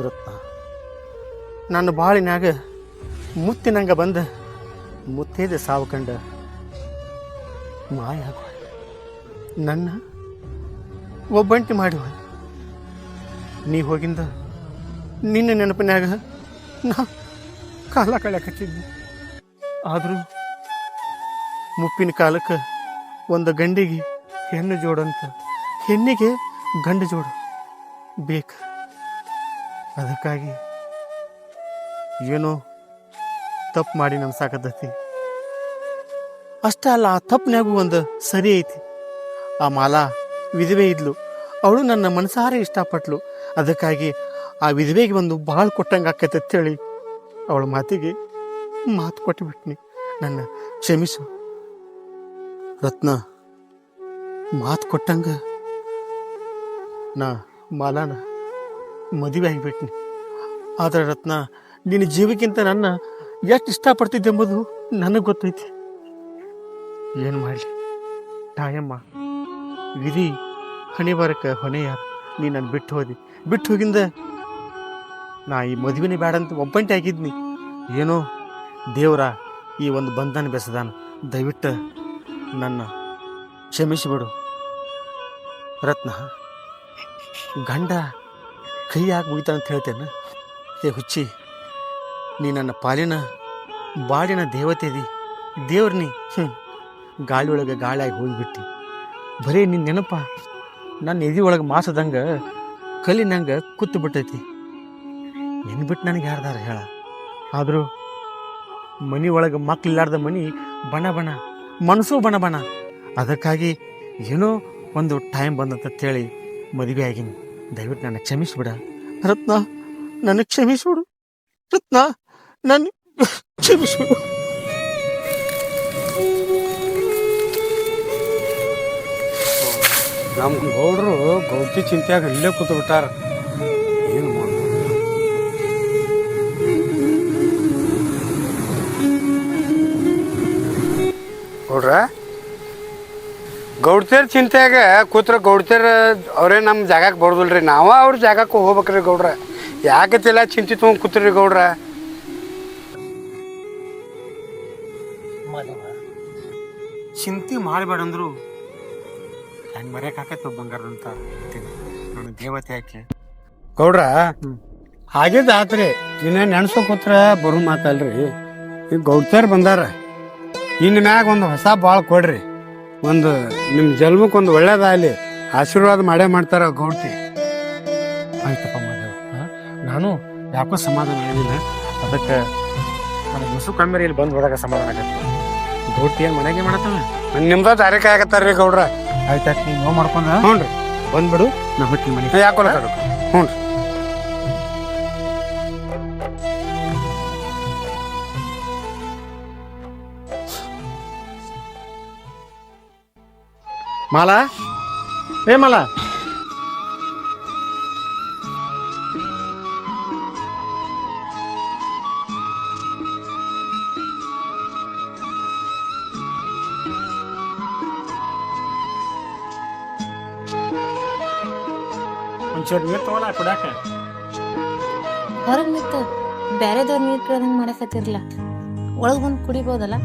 ರತ್ನ, ನನ್ನ ಬಾಳಿನಾಗ ಮುತ್ತಿನಂಗ ಬಂದ ಮುತ್ತೇದ ಸಾವು ಕಂಡ ಮಾಯ ಆಗುವ ನನ್ನ ಒಬ್ಬಂಟಿ ಮಾಡುವ ನೀ ಹೋಗಿಂದ ನಿನ್ನ ನೆನಪಿನಾಗ ನಾ ಕಾಲ ಕಳ್ಯಾಕತ್ತಿದ್ದೆ. ಆದರೂ ಮುಪ್ಪಿನ ಕಾಲಕ್ಕೆ ಒಂದು ಗಂಡಿಗೆ ಹೆಣ್ಣು ಜೋಡಂತ ಹೆಣ್ಣಿಗೆ ಗಂಡು ಜೋಡು ಬೇಕು. ಅದಕ್ಕಾಗಿ ಏನೋ ತಪ್ಪು ಮಾಡಿ ನಮ್ಸಾಕತ್ತೈತಿ. ಅಷ್ಟೇ ಅಲ್ಲ, ಆ ತಪ್ಪನ್ಯಾಗೂ ಒಂದು ಸರಿ ಐತಿ. ಆ ಮಾಲಾ ವಿಧವೆ ಇದ್ಲು, ಅವಳು ನನ್ನ ಮನಸಾರೆ ಇಷ್ಟಪಟ್ಲು. ಅದಕ್ಕಾಗಿ ಆ ವಿಧವೆಗೆ ಒಂದು ಭಾಳ ಕೊಟ್ಟಂಗೆ ಆಕೈತೆ ಅಂತೇಳಿ ಅವಳ ಮಾತಿಗೆ ಮಾತು ಕೊಟ್ಟುಬಿಟ್ನಿ. ನನ್ನ ಕ್ಷಮಿಸು ರತ್ನ. ಮಾತು ಕೊಟ್ಟಂಗೆ ನಾ ಮಾಲಾನ ಮದುವೆ ಆಗಿಬಿಟ್ನಿ. ಆದರೆ ರತ್ನ, ನಿನ್ನ ಜೀವಕ್ಕಿಂತ ನನ್ನ ಎಷ್ಟು ಇಷ್ಟಪಡ್ತಿದ್ದೆ ಎಂಬುದು ನನಗೆ ಗೊತ್ತೈತಿ. ಏನು ಮಾಡಲಿ ತಾಯಮ್ಮ, ವಿಧಿ ಹಣೆ ಬರಕ್ಕೆ ಹೊಣೆ ಯಾರು? ನೀ ನಾನು ಬಿಟ್ಟು ಹೋಗಿಂದ ನಾ ಈ ಮದುವೆನೇ ಬೇಡ ಅಂತ ಒಬ್ಬಂಟಿ ಆಗಿದ್ನಿ. ಏನೋ ದೇವರ ಈ ಒಂದು ಬಂಧನ ಬೆಸದಾನ. ದಯವಿಟ್ಟು ನನ್ನ ಕ್ಷಮಿಸಿಬಿಡು ರತ್ನ. ಗಂಡ ಕೈಯಾಗಿ ಮುಗಿತಾನಂತ ಹೇಳ್ತೇನೆ. ಏ ಹುಚ್ಚಿ, ನೀ ನನ್ನ ಪಾಲಿನ ಬಾಡಿನ ದೇವತೆ ಇದಿ, ದೇವ್ರನಿ. ಗಾಳಿ ಒಳಗೆ ಗಾಳಿಯಾಗಿ ಹೋಗಿಬಿಟ್ಟು ಬರೀ ನಿನ್ನ ನೆನಪ ನನ್ನ ಎದೆ ಒಳಗೆ ಮಾಸದಂಗೆ ಕಲ್ಲಿನಂಗೆ ಕೂತು ಬಿಟ್ಟೈತಿ. ನಿನ್ನ ಬಿಟ್ಟು ನನಗೆ ಯಾರ್ದಾರ ಹೇಳ? ಆದರೂ ಮನೆ ಒಳಗೆ ಮಕ್ಕಳಿಲ್ಲಾರ್ದ ಮನೆ ಬಣ ಮನಸ್ಸು ಬಣ. ಅದಕ್ಕಾಗಿ ಏನೋ ಒಂದು ಟೈಮ್ ಬಂದಂತೇಳಿ ಮದುವೆ ಆಗಿನಿ. ದಯವಿಟ್ಟು ನನ್ನ ಕ್ಷಮಿಸ್ಬಿಡ ರತ್ನ, ನನಗೆ ಕ್ಷಮಿಸ್ಬಿಡು ರತ್ನ, ನನ್ನ ಕ್ಷಮಿಸ್ಬಿಡು. ನಮ್ಮ ಗೌಡ್ರು ಗೌಡ್ತಿ ಚಿಂತೆಯಾಗ ಇಲ್ಲೇ ಕೂತು ಬಿಟ್ಟಾರ. ಏನು ಮಾಡ ಗೌಡ್ರ, ಗೌಡ್ತಿಯರ್ ಚಿಂತೆಯಾಗ ಕೂತ್ರ ಗೌಡ್ತಿಯರ್ ಅವರೇ ನಮ್ಮ ಜಾಗಕ್ಕೆ ಬರೋದಿಲ್ರಿ, ನಾವ ಅವ್ರ ಜಾಗಕ್ಕೆ ಹೋಗ್ಬೇಕ್ರಿ ಗೌಡ್ರ. ಯಾಕತ್ತಿಲ್ಲ ಚಿಂತೆ ತೊಗೊಂಡು ಕೂತ್ರಿ ಗೌಡ್ರ. ಚಿಂತೆ ಮಾಡಬೇಡಂದ್ರು ಹೆಂಗೆ ಮರ್ಯಾಕಾಕೈತೆ ಬಂಗಾರದಂತ ನನ್ನ ದೇವತೆ ಯಾಕೆ ಗೌಡ್ರ? ಆಗಿದ್ದು ಆತ್ರಿ, ಇನ್ನ ನೆನ್ಸೋ ಕೂತ್ರ ಬರೋ ಮಾತಲ್ರಿ. ಈಗ ಗೌಡ್ತಿಯರ್ ಬಂದಾರ, ಇನ್ನು ಮ್ಯಾಗ ಒಂದು ಹೊಸ ಬಾಳ್ ಕೊಡ್ರಿ. ಒಂದು ನಿಮ್ಮ ಜನ್ಮಕ್ಕೆ ಒಂದು ಒಳ್ಳೇದಾಗಲಿ ಆಶೀರ್ವಾದ ಮಾಡೇ ಮಾಡ್ತಾರ ಗೌಡ್ತಿ. ಆಯ್ತಪ್ಪ ಮಾದೇವ, ನಾನು ಯಾಕೋ ಸಮಾಧಾನ ಆಗಿಲ್ಲ. ಅದಕ್ಕೆ ನನಗೆ ಮುಸು ಕಮ್ಮಿರಿ ಇಲ್ಲಿ ಬಂದು ಹೋದಾಗ ಸಮಾಧಾನ ಆಗತ್ತೆ. ದೊಡ್ಡ ಏನು ಮನೆಗೆ ಮಾಡತ್ತಾನ ನಿಮ್ದ ತಾರೀಖ ಆಗತ್ತಾರ್ರಿ ಗೌಡ್ರ. ಆಯ್ತಾಯ್ತು, ನೀವು ನೋವು ಮಾಡ್ಕೊಂಡ ಹ್ಞೂ ರೀ ಬಂದ್ಬಿಡು. ನಾ ಹೊತ್ತಿನ ಮನೆ ಯಾಕೋಲ್ಲ ಹ್ಞೂ ರೀ. ಮಾಲಾ, ಏ ಮಾಲಾ, ಒಂಚೂರು ನೀರು ತಗೋಲ್ಲ ಕುಡಾಕ. ಹೊರಗೆ ನಿಂತು ಬೇರೆದವ್ರ ನೀರು ಕೇಳ್ದಂಗೆ ಮಾಡಕತ್ತಿರ್ಲ, ಒಳಗೆ ಬಂದು ಕುಡಿಬೋದಲ್ಲ?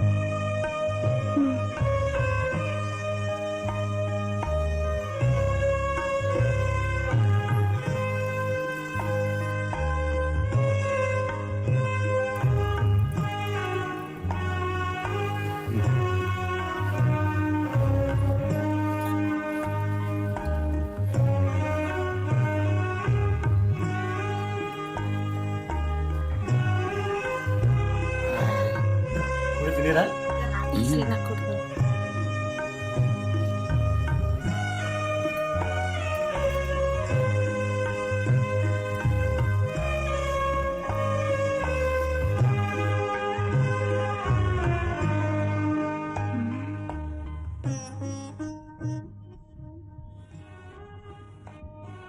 ಕುಡಿತೀರಾ? ನಾ ಕುಡ್ದು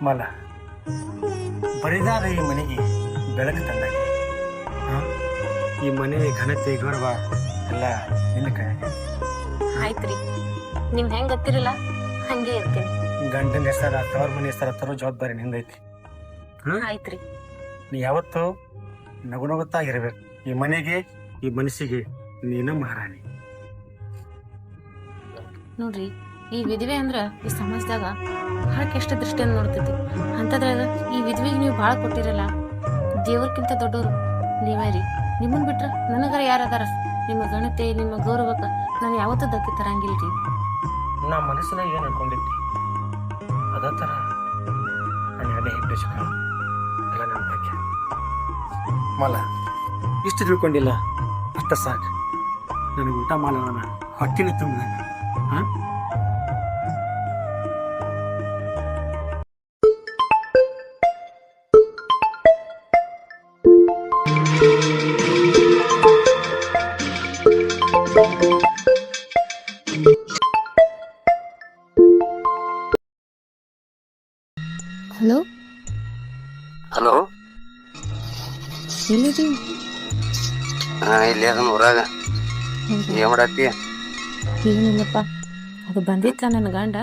ಮಲ ಬರಿದಾದ ಈ ಮನೆಗೆ ಬೆಳಕು ತಂದಾಗಿ. ಈ ಮನೆ ಘನತೆ ಗೌರವ ಎಲ್ಲ ನಿನ್ನ ಕೈ. ಆಯ್ತ್ರಿ, ನಿಮ್ ಹೆಂಗ್ ಗೊತ್ತಿರಲ್ಲ ಹಂಗೆ ಇರ್ತೀನಿ. ಗಂಡನ ಹೆಸರ ತವ್ರ ಮನೆ ಹೆಸರ ತರೋ ಜವಾಬ್ದಾರಿ ನಿಂದೈತಿ. ಆಯ್ತ್ರಿ. ನೀ ಯಾವತ್ತೂ ನಗುನಗುತ್ತಾ ಇರಬೇಕು. ಈ ಮನೆಗೆ, ಈ ಮನಸ್ಸಿಗೆ ನೀನು ಮಹಾರಾಣಿ. ನೋಡ್ರಿ, ಈ ವಿಧವೆ ಅಂದ್ರ ಈ ಸಮಾಜದಾಗ ಬಹಳ ಕೆಷ್ಟ ದೃಷ್ಟಿಯಿಂದ ನೋಡ್ತೈತಿ. ಅಂತದ್ರಾಗ ಈ ವಿಧವೆಗೆ ನೀವು ಭಾಳ ಕೊಟ್ಟಿರಲ್ಲ. ದೇವ್ರಕ್ಕಿಂತ ದೊಡ್ಡವರು ನೀವೇ ರೀ. ನಿಮ್ಮನ್ ಬಿಟ್ರ ನನಗಾರ ಯಾರದಾರ? ನಿಮ್ಮ ಘನತೆ, ನಿಮ್ಮ ಗೌರವಕ್ಕ ನಾನು ಯಾವತ್ತೂ ಧಕ್ಕೆ ತರಂಗಿಲ್ರಿ. ನಾ ಮನಸ್ಸಿನಾಗ ಏನು ಅನ್ಕೊಂಡಿದ್ದೆ ಅದೇ ಥರ ನಾನು ಅದೇ ಹೆಗ್ಡೆಸ್ಕ ಎಲ್ಲ ನನ್ನ ಭಾಗ್ಯ. ಮಲ ಇಷ್ಟು ತಿಳ್ಕೊಂಡಿಲ್ಲ, ಅಷ್ಟ ಸಾಕು. ನನಗೆ ಊಟ ಮಾಡೋಣ, ಹೊಟ್ಟಿನ ತುಂಬ. ಹಾಂ, ಹಲೋ, ಹಲೋ, ಎಲ್ಲಿರಿ? ಇಲ್ಲಿ ಅದನ್ನ ಊರಾಗ ಏನ್ ಮಾಡತ್ತಿ? ಏನಿಲ್ಲಪ್ಪ, ಅದು ಬಂದಿತ್ತಲ್ಲ ನನ್ನ ಗಂಡ,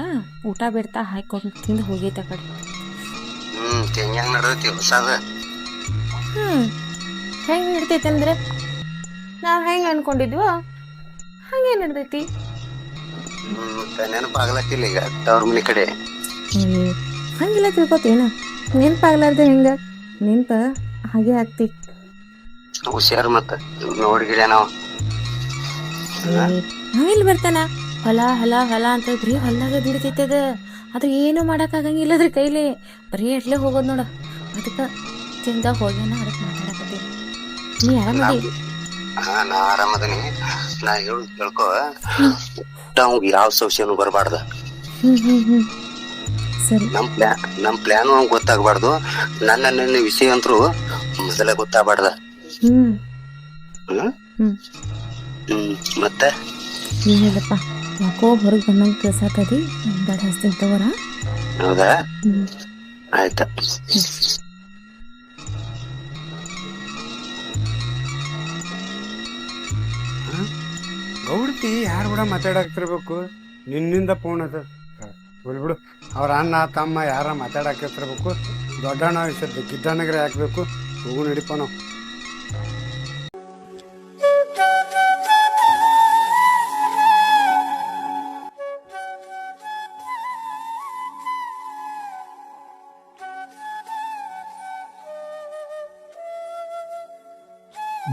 ಊಟ ಬಿಡ್ತಾ ಹಾಕೊಂಡು ತಿಂದು ಹೋಗೈತೆ ಆ ಕಡೆ. ಹೆಂಗ್ ನಡ್ದೈತಿ ಹೊಸಾದ? ಹೆಂಗ್ ನಡ್ದೈತಿ ಅಂದ್ರೆ ನಾವ್ ಹೆಂಗ್ ಅನ್ಕೊಂಡಿದ್ವೋ ಹಂಗೆ ನಡ್ದೈತಿ. ನೆನಪಾಗ್ಲತ್ತಿಲ್ಲ ಈಗ ತವ್ರ ಮನಿ ಕಡೆ? ಹಂಗಿಲ್ಲ ತಿಳ್ಕೊತೇನ, ನೆನ್ಪಾಗ್ಲಾರ್ದೆ ಹೆಂಗ? ನೆನ್ಪ ಹಾಗೆ ಆಗ್ತಿ. ಹುಷಾರ್ ಮತ್ತ ನೋಡ್ಗಿಡ ನಾವು ನಾವೆಲ್ಲಿ ಬರ್ತಾನ? ಹೊಲ ಹೊಲ ಹೊಲ ಅಂತ ಬರೀ ಹೊಲ್ದಾಗ ದುಡಿತೈತದ. ಅದು ಏನು ಮಾಡಕ್ ಆಗಂಗಿಲ್ಲದ್ರಿ ಕೈಲಿ, ಬರೀ ಎಟ್ಲೆ ಹೋಗೋದ್ ನೋಡ. ಅದಕ್ಕ ತಿಂದ ಹೋಗ್ಯಾನ, ಅದಕ್ಕೆ ಮಾತಾಡಕತ್ತೀನಿ. ನೀ ಆರಾಮದಿ? ನಾ ಆರಾಮದನಿ. ನಾ ಹೇಳು ಕೇಳ್ಕೊ, ಅವ್ಗ ಯಾವ ಸಂಶಯನು ಬರಬಾರ್ದ. ಸರಿ. ನಮ್ ಪ್ಲಾನು ಅವ್ಗ ಗೊತ್ತಾಗಬಾರ್ದು. ನನ್ನ ವಿಷಯ ಅಂತೂ ಮೊದಲ ಗೊತ್ತಾಗಬಾರ್ದ. ಮತ್ತೆ ಏನಿಲ್ಲಪ್ಪ, ಯಾಕೋ ಹೊರಗೆ ಬಂದಂಗೆ ಕೇಳ್ಸಾತದಿ. ಬೇಡ ಹಚ್ತೀನಿ ತಗೋರ. ಹೌದಾ? ಆಯ್ತ. ಗೌಡ್ತಿ ಯಾರು ಕೂಡ ಮಾತಾಡಕ್ತಿರ್ಬೇಕು? ನಿನ್ನಿಂದ ಫೋನ್ ಅದ ಬಿಡು. ಅವ್ರ ಅಣ್ಣ ತಮ್ಮ ಯಾರ ಮಾತಾಡಕ್ತಿರ್ಬೇಕು. ದೊಡ್ಡಣ್ಣ ವಿಷಯದ ಗಿಡ್ಡಣ್ಣಗ್ರೆ ಹಾಕ್ಬೇಕು. ಹೋಗು ನಡಿಪ ನಾವು.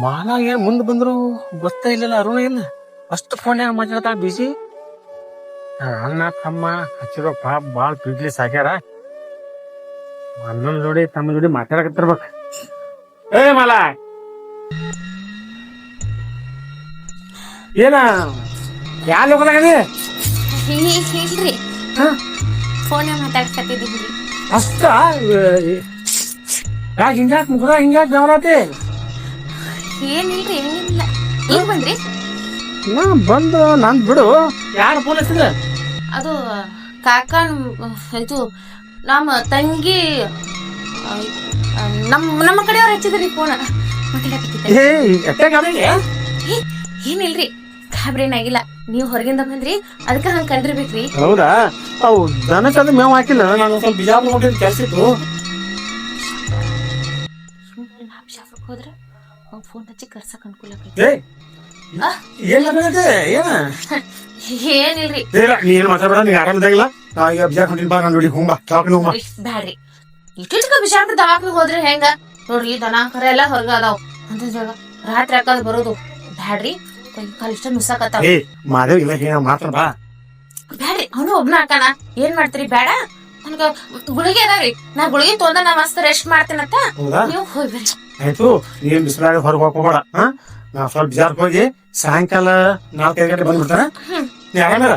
ಮಾಲ ಏನ್ ಮುಂದೆ ಬಂದ್ರು ಗೊತ್ತಾ ಇಲ್ಲಲ್ಲ, ಅರುಣ ಇಲ್ಲ. ಅಷ್ಟು ಫೋನ್ಯಾಗ ಮಾತಾಡ್ತಾ ಬಿಸಿ. ಅಣ್ಣ ತಮ್ಮ ಹಚ್ಚಿರೋ ಪಾಪ ಭಾಳ ಪ್ರೀತಿಲಿ ಸಾಕ್ಯಾರ. ಅಣ್ಣನ ಜೋಡಿ ತಮ್ಮ ಜೋಡಿ ಮಾತಾಡಕತ್ತಿರ್ಬೇಕು. ಏ ಮಾಲ, ಏನ ಯಾವ ಲೋಕದಾಗದಿ? ಇಲ್ರಿ, ಫೋನ್ ಮಾತಾಡ್ಕತ್ತಿದ್ರಿ. ಅಷ್ಟ ಯಾಕೆ ಹಿಂಗಾಕ್ ಮುಖದ ಹಿಂಗಾಕ್ ಗಮನತಿ? ಏನಿಲ್ರಿ, ಏನಿಲ್ಲ. ಏನ್ ಬಂದ್ರಿ? ನಾ ಬಂದು ನಾನ್ ಬಿಡು. ಯಾರು ಫೋನ್ ಹಚ್ಚಿದ? ಅದು ಕಾಕ, ಇದು ನಮ್ಮ ತಂಗಿ, ನಮ್ಮ ಕಡೆಯವ್ರು ಹಚ್ಚಿದ್ರಿ ಫೋನ್. ಮಾತಾಡಕತ್ತಿದ್ದೆ. ಏನಿಲ್ರಿ, ಗಾಬ್ರೇನಾಗಿಲ್ಲ. ನೀವು ಹೊರಗಿಂದ ಬಂದ್ರಿ, ಅದಕ್ಕೆ ಹಂಗ ಕಂಡಿರ್ಬೇಕ್ರಿ. ಹೌದಾ? ಅವು ದನಕ್ಕದ ಮೇವ್ ಹಾಕಿಲ್ಲ. ನಾನು ಸ್ವಲ್ಪ ಬಿಜಾಪುರ ಹೋಗಿದ್ ಕೆಲ್ಸ ಇತ್ತು. ಶಾಫ್ರಕ್ ಹೋದ್ರ ಫೋನ್ ಹಚ್ಚಿ ಕರ್ಸಕ್ ಅನುಕೂಲ. ಏನಿಲ್ರಿ, ನೀನ್ ಮಾತಾಡ. ನೀ ಆರಾಮದಾಗಿಲ್ಲ? ನಾ ಈಗ ಬಿಜಾಪುರ ಹೊಂಟಿನಿ ಬಾ. ನಾನು ನೋಡಿ ಹೋಗ್ಬಾ, ದವಾಖಾನೆ ಹೋಗ್ಬಾ. ಬ್ಯಾಡ್ರಿ, ಇಟ್ಟಿಟ್ಕ ಬಿಜಾಪುರ ದವಾಖಾನೆ ಹೋದ್ರೆ ಹೆಂಗ? ನೋಡ್ರಿ, ದನ ಕರ ಎಲ್ಲ ಹೊರಗ ಅದಾವ್ ಅಂತ ಜಾಗ. ರಾತ್ರಿ ಹಾಕದ್ ಬರೋದು ಬ್ಯಾಡ್ರಿ. ಕಾಲ್ ಇಷ್ಟ ನುಸಾಕತ್ತಾವ. ಮಾದೇವ್ ಇಲ್ಲ ಹೇಳ ಮಾತ್ರ ಬಾ. ಬ್ಯಾಡ್ರಿ, ಅವನು ಒಬ್ನ ಹಾಕಣ. ಏನ್ ಮಾಡ್ತೀರಿ? ಬೇಡ, ನನ್ಗ ಗುಳಿಗೆ ಅದಾವ್ರಿ. ನಾ ಗುಳಿಗೆ ತೊಂದ ನಾ ಮಸ್ತ್ ರೆಸ್ಟ್ ಮಾಡ್ತೇನಂತ. ನೀವು ಹೋಗ್ಬೇಡಿ. ಆಯ್ತು, ನೀನ್ ಬಿಸಿಲಾಗ ಹೊರಗೆ ಹೋಗ್ಕೋಬೇಡ. ನಾ ಸ್ವಲ್ಪ ಬಿಜಾರ್ಕ್ ಹೋಗಿ ಸಾಯಂಕಾಲ 4-5 ಗಂಟೆ ಬಂದ್ಬಿಡ್ತಾನ. ನೀ ಆರಾಮಾರ?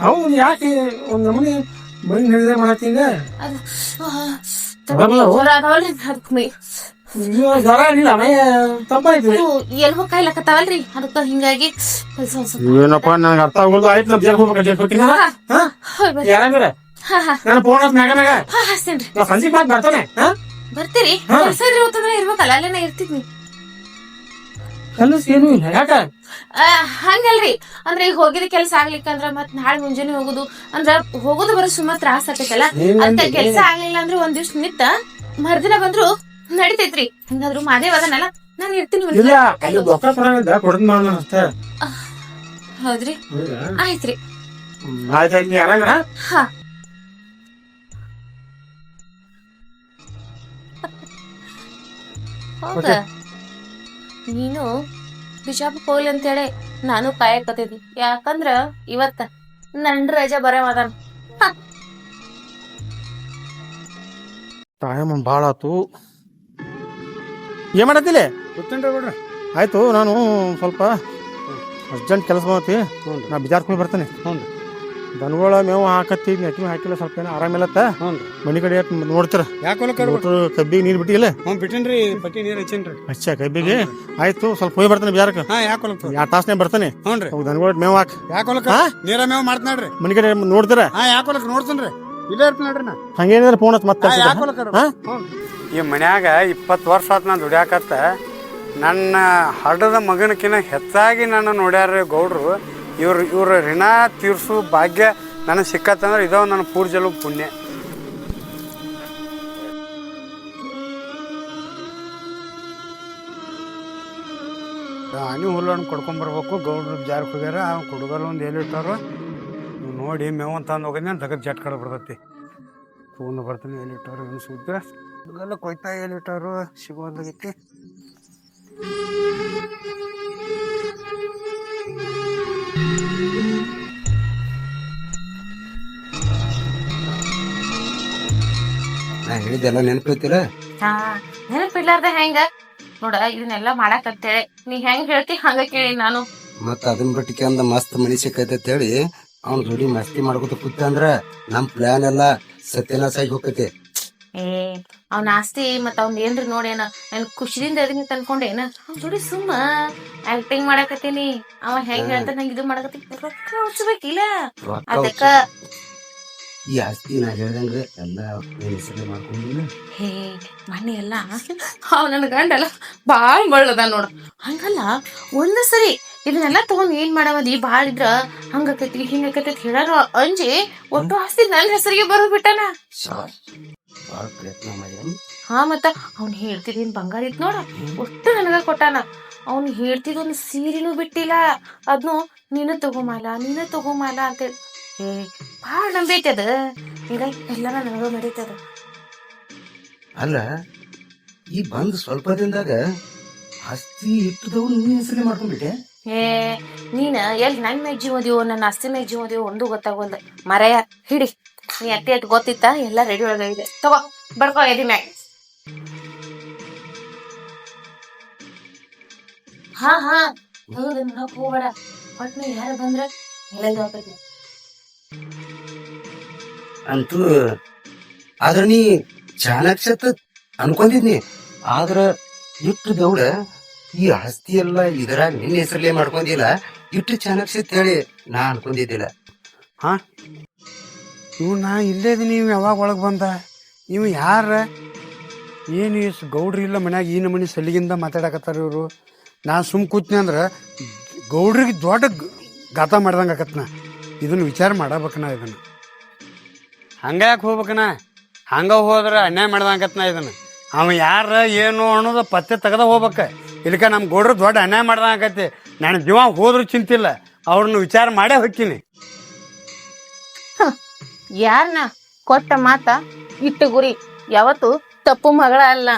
ಅವು ಯಾಕೆ ಒಂದ್ ನಮೂನಿ ಬರೀ ನಡೆದ ಮಾಡತ್ತೀಗ? ಜ್ವರ ಏನಿಲ್ಲ, ಮೈ ತಂಪಾಯ್ತು. ಎಲ್ಬೋ ಕಾಯ್ಲಕತ್ತಾವಲ್ರಿ, ಅದಕ್ಕ ಹಿಂಗಾಗಿ ಏನಪ್ಪ ನನಗೆ ಅರ್ಥ ಆಗೋದು. ಆಯ್ತು, ನಾ ಬಿಜಾರ್ಕ್ ಹೋಗ್ಬೇಕು. ಆರಾಮಿರ? ನಾನು ಫೋನ್ ಹಚ್ಚ ಮ್ಯಾಗ ಮ್ಯಾಗ. ನಾ ಸಂಜೆ ಮಾತು ಬರ್ತಾನೆ. ಬರ್ತೀರಿ? ಕೆಲಸ ಇದ್ರೆ ಹೊತ್ತಂದ್ರೆ ಇರ್ಬೇಕಲ್ಲ, ಅಲ್ಲೇನ ಇರ್ತಿದ್ನಿ. ಕೆಲಸ ಏನೂ ಇಲ್ಲ. ಯಾಕ? ಹಂಗಲ್ರಿ, ಅಂದ್ರೆ ಈಗ ಹೋಗಿದ ಕೆಲಸ ಆಗ್ಲಿಕ್ಕಂದ್ರ ಮತ್ ನಾಳೆ ಮುಂಜಾನೆ ಹೋಗುದು ಅಂದ್ರ ಹೋಗುದು ಬರೋ ಸುಮಾರು ತ್ರಾಸ ಆಕೈತಲ್ಲ. ಅಂತ ಕೆಲ್ಸ ಆಗ್ಲಿಲ್ಲ ಅಂದ್ರೆ ಒಂದ್ ದಿವ್ಸ ನಿತ್ತ ಮರ್ದಿನ ಬಂದ್ರು ನಡಿತೈತ್ರಿ. ಹಿಂಗಾದ್ರು ಮಾದೇವ್ ಅದನಲ್ಲ, ನಾನ್ ಇರ್ತೀನಿ ಒಂದ್ ಇಲ್ಲ ಅಲ್ಲಿ ರೊಕ್ಕ ಕೊಡಂಗಿಲ್ಲ ಕೊಡದ್ ಮಾಡೋಣ ಅಷ್ಟೇ. ಹೌದ್ರಿ, ಆಯ್ತ್ರಿ. ಆಯ್ತಾಯ್ತು, ನೀ ಆರಾಮ. ಹಾ ಹೌದಾ, ನೀನು ಬಿಜಾಪುರಕ್ಕೆ ಹೋಗ್ಲಿ ಅಂತೇಳಿ ನಾನು ಕಾಯಕತ್ತಿದ್ದಿ. ಯಾಕಂದ್ರ ಇವತ್ತ ನನ್ ರಜಾ ಬರೇ ಅದಾನ. ಟೈಮ್ ಭಾಳ ಆತು. ಏನ್ ಮಾಡತ್ತಿಲ್ಲ? ಗೊತ್ತೇನ್ರಿ ಬಿಡ್ರಿ. ಆಯ್ತು, ನಾನು ಸ್ವಲ್ಪ ಅರ್ಜೆಂಟ್ ಕೆಲಸ ಮಾಡತ್ತಿ. ನಾ ಬಿಜಾರ್ಕ್ ಹೋಗಿ ಬರ್ತೇನೆ. ಹ್ಞೂ ದನಗಳ ಮೇವು ಹಾಕತ್ತಿ, ನೆಟ್ಟಿ ಹಾಕಿಲ್ಲ, ಸ್ವಲ್ಪ ಏನೋ ಆರಾಮಿಲ್ಲತ್ತ. ಹ್ಞೂ ಮನಿ ಕಡೆ ನೋಡ್ತೀರ. ಯಾಕೆ ಹೊಲಕ್ಕೆ ಕಬ್ಬಿಗೆ ನೀರು ಬಿಟ್ಟಿಲ್ಲ? ಹ್ಞೂ ಬಿಟ್ಟಿನ್ರಿ, ಪಟ್ಟಿ ನೀರು ಹಚ್ಚೇನ್ರಿ. ಅಚ್ಚ ಕಬ್ಬಿಗೆ ಆಯ್ತು, ಸ್ವಲ್ಪ ಹೋಗಿ ಬರ್ತೇನೆ ಬಿಜಾರಕ್ಕೆ. ಹಾ ಯಾಕೆ ಹೊಲಕ್ಕೆ? 2 ತಾಸನೇ ಬರ್ತೇನೆ. ಹ್ಞೂ ರೀ. ದನಗಳ ಮೇವು ಹಾಕ್. ಯಾಕೆ ಹೊಲಕ್ಕೆ? ನೀರ ಮೇವ್ ಮಾಡ್ತಾನ್ರಿ. ಮನಿ ಕಡೆ ನೋಡ್ತೀರ? ಹಾ ಯಾಕೆ ಹೊಲಕ್ಕೆ ನೋಡ್ತೇನ್ರಿ. ಇಲ್ಲೇ ಇರ್ತೀನಿ ನೋಡ್ರಿ ನಾ. ಹಂಗೇನಿದ್ರೆ ಫೋನ್ ಹಚ್ಚ ಮತ್ತೆ. ಯಾಕೆ ಹೊಲಕ್ಕೆ? ಈ ಮನ್ಯಾಗ 20 ವರ್ಷ ಆತ್ ನಾನು ದುಡ್ಯಾಕತ್ತ. ನನ್ನ ಹಡದ ಮಗನಕಿನ್ನ ಹೆಚ್ಚಾಗಿ ನನ್ನ ನೋಡ್ಯಾರ ಗೌಡ್ರು. ಇವ್ರ ಋಣ ತೀರ್ಸು ಭಾಗ್ಯ ನನಗೆ ಸಿಕ್ಕತ್ತಂದ್ರೆ ಇದೋ ನನ್ನ ಪೂರ್ಜಲು ಪುಣ್ಯ. ನೀವು ಹುಲ್ಲನ್ನು ಕೊಡ್ಕೊಂಬರ್ಬೇಕು. ಗೌಡ್ರು ಜಾರಕ್ಕೆ ಹೋಗ್ಯಾರ, ಅವ್ನು ಕೊಡುಗಲ್ಲ ಒಂದು ಎಲ್ಲಿ ಇಟ್ಟಾರ ನೋಡಿ ಮೇವು ಅಂತ ಅಂದು ಹೋಗಿದ್ದೆ. ನಾನು ತಗದ್ ಜಟ್ ಕಡೆ ಬರ್ತೈತಿ. ತೊಗೊಂಡು ಬರ್ತೀನಿ. ಎಲ್ಲಿ ಇಟ್ಟಾರು ಏನು ಸುದ್ದ ಎಲ್ಲ ಕೊಯ್ತಾ ಎಲ್ಲಿ ಇಟ್ಟಾರು ಸಿಗೋದಾಗೈತಿ. ನಾ ಹೇಳಿದ್ದೆಲ್ಲ ನೆನಪೈತಿಲ್ಲ? ಹಾ ನೆನಪಿಡ್ಲಾರ್ದ ಹೆಂಗ ನೋಡ, ಇದನ್ನೆಲ್ಲ ಮಾಡಾಕ್ ಅಂತೇಳಿ ನೀ ಹೆಂಗ್ ಹೇಳ್ತಿ ಹಂಗ ಕೇಳಿ ನಾನು. ಮತ್ತ ಅದನ್ನ ಬಿಟ್ಟಿಕೆ ಅಂದ ಮಸ್ತ್ ಮನಿ ಸಿಕ್ಕೈತೆ ಅಂತೇಳಿ ಅವ್ನ ಜೋಡಿ ಮಸ್ತಿ ಮಾಡ್ಕೊತ ಕೂತ ಅಂದ್ರ ನಮ್ ಪ್ಲಾನ್ ಎಲ್ಲ ಸತ್ಯನಾಶ ಆಗಿ ಹೋಗೈತಿ. ಏ ಅವ್ನ ಆಸ್ತಿ ಮತ್ತ ಅವ್ನ ಏನ್ರಿ ನೋಡೇನ ನನ್ ಖುಷಿದಿಂದ ಅದನ್ನ ತಂದ್ಕೊಂಡೇನ ಅವ್ನ ಜೋಡಿ ಸುಮ್ಮ ಆಕ್ಟಿಂಗ್ ಮಾಡಾಕತ್ತೀನಿ. ಅವ ಹೆಂಗ್ ಹೇಳ್ತ ನಂಗೆ ಇದು ಮಾಡಕತ್ತೀನಿ, ರೊಕ್ಕ ಉಳಿಸ್ಬೇಕಿಲ್ಲ ಅದಕ್ಕ. ಈ ಆಸ್ತಿ ನಾ ಹೇಳ್ದಂಗ ಎಲ್ಲ ಹೆಸರು ಮಾಡ್ಕೊಂಡಿಲ್ಲ. ಹೇ ಮನೆ ಎಲ್ಲ ಅವ್ ನನ್ ಗಂಡಲ್ಲ ಬಾಳ್ ಮಳ್ಳದ ನೋಡ. ಹಂಗಲ್ಲ ಒಂದ್ ಸರಿ ಇದನ್ನೆಲ್ಲ ತಗೊಂಡ್ ಏನ್ ಮಾಡವದಿ ಬಾಳ ಇದ್ರ ಹಂಗಕೈತಿ ಹಿಂಗಕೈತಿ ಹೇಳಾರು ಅಂಜಿ ಒಟ್ಟು ಆಸ್ತಿ ನನ್ ಹೆಸರಿಗೆ ಬರೋದ್ ಬಿಟ್ಟಾನ. ಬಾಳ ಪ್ರಯತ್ನ ಮಾಡಿ. ಹಾ ಮತ್ತ ಅವ್ನ್ ಹೇಳ್ತಿದ್ ಬಂಗಾರ ಇತ್ ನೋಡ ಒಟ್ಟು ನನಗ ಕೊಟ್ಟಾನ. ಅವ್ನ್ ಹೇಳ್ತಿದ್ ಒಂದ್ ಸೀರೆನೂ ಬಿಟ್ಟಿಲ್ಲ. ಅದ್ನು ನೀನು ತಗೋಮಾಲ ಅಂತೇಳಿ. ಏ ಬಾಳ ನಂಬೈತಿ ಅದ. ಈಗ ಎಲ್ಲಾರ ನನಗ ನಡೀತದ. ಅಲ್ಲ ಈ ಬಂದ್ ಸ್ವಲ್ಪ ದಿನದಾಗ ಆಸ್ತಿ ಇಟ್ಟದವ್ ನೀ ಹೆಸರೇ ಮಾಡ್ಕೊಂಡ್ಬಿಟ್ಟೆ. ಏ ನೀನ ಎಲ್ಲಿ ನನ್ ಮ್ಯಾಗ ಜೀವದಿವೋ ನನ್ನ ಆಸ್ತಿ ಮ್ಯಾಗ ಜೀವದಿವೋ ಒಂದು ಗೊತ್ತಾಗೋಲ್ದ ಮರೆಯ. ಹಿಡಿ ನೀ ಅಟ್ಟಿ ಗೊತ್ತಿತ್ತ ಎಲ್ಲಾ ರೆಡಿ ಒಳಗಿದೆ. ತಗೋ ಬರ್ಕೋ ಎದಿ ಮ್ಯಾಗ. ಹಾ ನೋಡಕ್ ಹೋಗ್ಬೇಡ. ಒಟ್ನ ಯಾರ ಬಂದ್ರ ಎಲ್ಲ ಹೋಗ್ತೈತಿ ಅಂತೂ. ಆದ್ರ ನೀ ಚಾಣಾಕ್ಷತ ಅನ್ಕೊಂಡಿದ್ನಿ. ಆದ್ರ ಇಟ್ಟು ದೌಡ ಈ ಆಸ್ತಿ ಎಲ್ಲ ಇದರಾಗ ನಿನ್ನ ಹೆಸರಲ್ಲೇ ಮಾಡ್ಕೊಂಡಿಲ್ಲ. ಇಟ್ಟು ಚಾಣಾಕ್ಷತ್ ಹೇಳಿ ನಾ ಅನ್ಕೊಂಡಿದ್ದಿಲ್ಲ. ಹಾ ಇವ್ ನಾ ಇಲ್ಲೇ ಇದೀನಿ. ನೀವು ಯಾವಾಗ ಒಳಗೆ ಬಂದ? ಇವು ಯಾರ? ಏನು ಗೌಡ್ರಿ ಇಲ್ಲ ಮನ್ಯಾಗ ಈ ನಮೂನಿ ಸಲಿಗಿಂದ ಮಾತಾಡಕತ್ತಾರ ಇವರು. ನಾ ಸುಮ್ ಕೂತ್ನಿ ಅಂದ್ರೆ ಗೌಡ್ರಿಗೆ ದೊಡ್ಡ ಗಾತ ಮಾಡ್ದಂಗೆ ಆಕತ್ನ. ಇದನ್ನು ವಿಚಾರ ಮಾಡಬೇಕನ. ಇದನ್ನು ಹಂಗ ಯಾಕೆ ಹೋಗ್ಬೇಕನ? ಹಂಗ ಹೋದ್ರೆ ಅನ್ಯಾಯ ಮಾಡ್ದಂಗತ್ನ. ಇದನ್ನು ಅವ ಯಾರ ಏನು ಅನ್ನೋದು ಪತ್ತೆ ತೆಗೆದ ಹೋಗ್ಬೇಕ. ಇಲ್ಲಿಕ ನಮ್ಮ ಗೌಡ್ರು ದೊಡ್ಡ ಅನ್ಯಾಯ ಮಾಡ್ದಂಗತಿ. ನಾನು ಜೀವ ಹೋದ್ರೂ ಚಿಂತಿಲ್ಲ, ಅವ್ರನ್ನ ವಿಚಾರ ಮಾಡೇ ಹೋಗ್ತೀನಿ. ಯಾರನ್ನ ಕೊಟ್ಟ ಮಾತ ಇಟ್ಟು ಗುರಿ ಯಾವತ್ತು ತಪ್ಪು ಮಗಳ ಅಲ್ಲ.